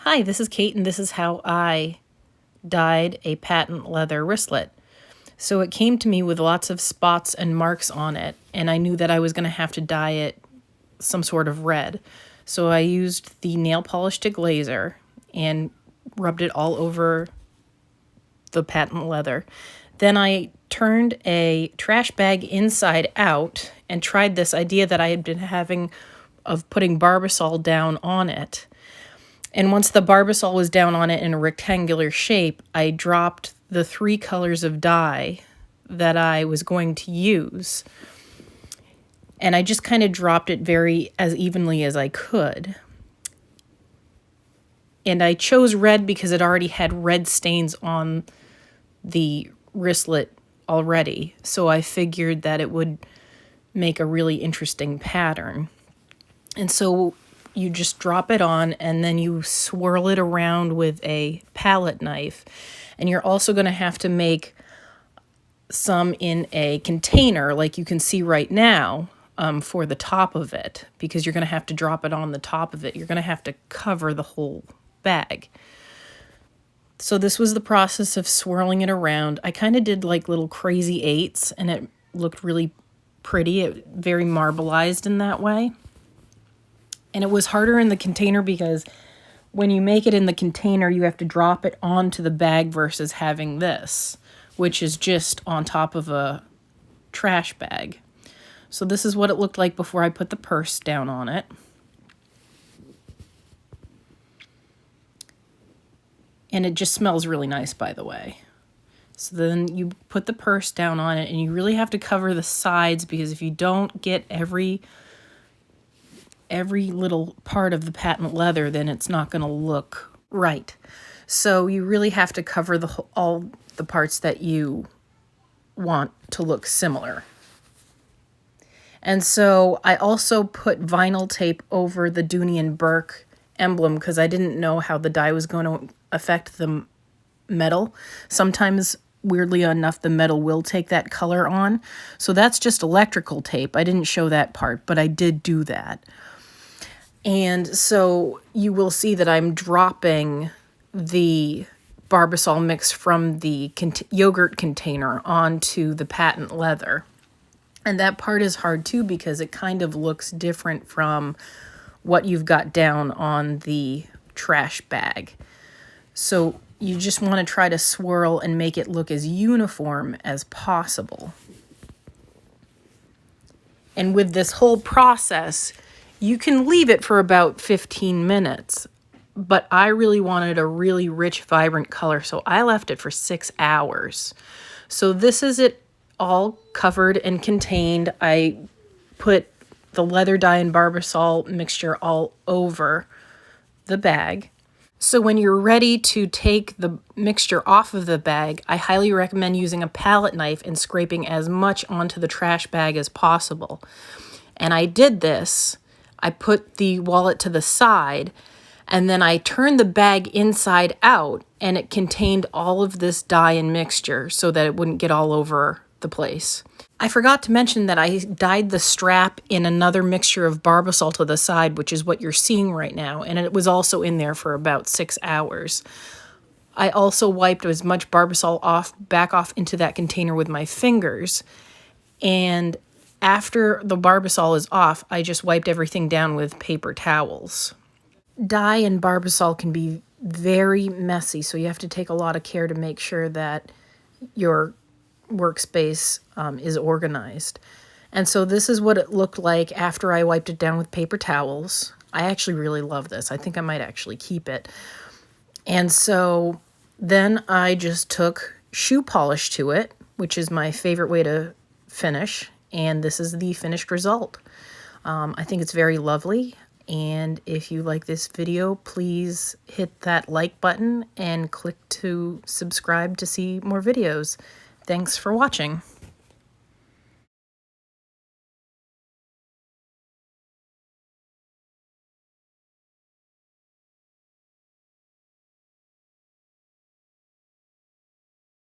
Hi, this is Kate, and this is how I dyed a patent leather wristlet. So it came to me with lots of spots and marks on it, and I knew that I was going to have to dye it some sort of red. So I used the nail polish to glazer and rubbed it all over the patent leather. Then I turned a trash bag inside out and tried this idea that I had been having of putting Barbasol down on it. And once the Barbasol was down on it in a rectangular shape, I dropped the 3 colors of dye that I was going to use. And I just kind of dropped it as evenly as I could. And I chose red because it already had red stains on the wristlet already. So I figured that it would make a really interesting pattern. And so you just drop it on and then you swirl it around with a palette knife. And you're also going to have to make some in a container like you can see right now for the top of it, because you're going to have to drop it on the top of it. You're going to have to cover the whole bag. So this was the process of swirling it around. I kind of did like little crazy 8s and it looked really pretty. It very marbleized in that way. And it was harder in the container because when you make it in the container, you have to drop it onto the bag versus having this, which is just on top of a trash bag. So this is what it looked like before I put the purse down on it. And it just smells really nice, by the way. So then you put the purse down on it, and you really have to cover the sides, because if you don't get every little part of the patent leather, then it's not going to look right. So you really have to cover all the parts that you want to look similar. And so I also put vinyl tape over the Dooney and Bourke emblem because I didn't know how the dye was going to affect the metal. Sometimes, weirdly enough, the metal will take that color on. So that's just electrical tape. I didn't show that part, but I did do that. And so you will see that I'm dropping the Barbasol mix from the yogurt container onto the patent leather. And that part is hard too because it kind of looks different from what you've got down on the trash bag. So you just want to try to swirl and make it look as uniform as possible. And with this whole process, you can leave it for about 15 minutes, but I really wanted a really rich, vibrant color, so I left it for 6 hours. So this is it all covered and contained. I put the leather dye and Barbasol mixture all over the bag. So when you're ready to take the mixture off of the bag, I highly recommend using a palette knife and scraping as much onto the trash bag as possible. And I did this. I put the wallet to the side, and then I turned the bag inside out, and it contained all of this dye and mixture so that it wouldn't get all over the place. I forgot to mention that I dyed the strap in another mixture of Barbasol to the side, which is what you're seeing right now, and it was also in there for about 6 hours. I also wiped as much Barbasol back off into that container with my fingers, and after the Barbasol is off, I just wiped everything down with paper towels. Dye and Barbasol can be very messy, so you have to take a lot of care to make sure that your workspace is organized. And so this is what it looked like after I wiped it down with paper towels. I actually really love this. I think I might actually keep it. And so then I just took shoe polish to it, which is my favorite way to finish. And this is the finished result. I think it's very lovely. And if you like this video, please hit that like button and click to subscribe to see more videos. Thanks for watching.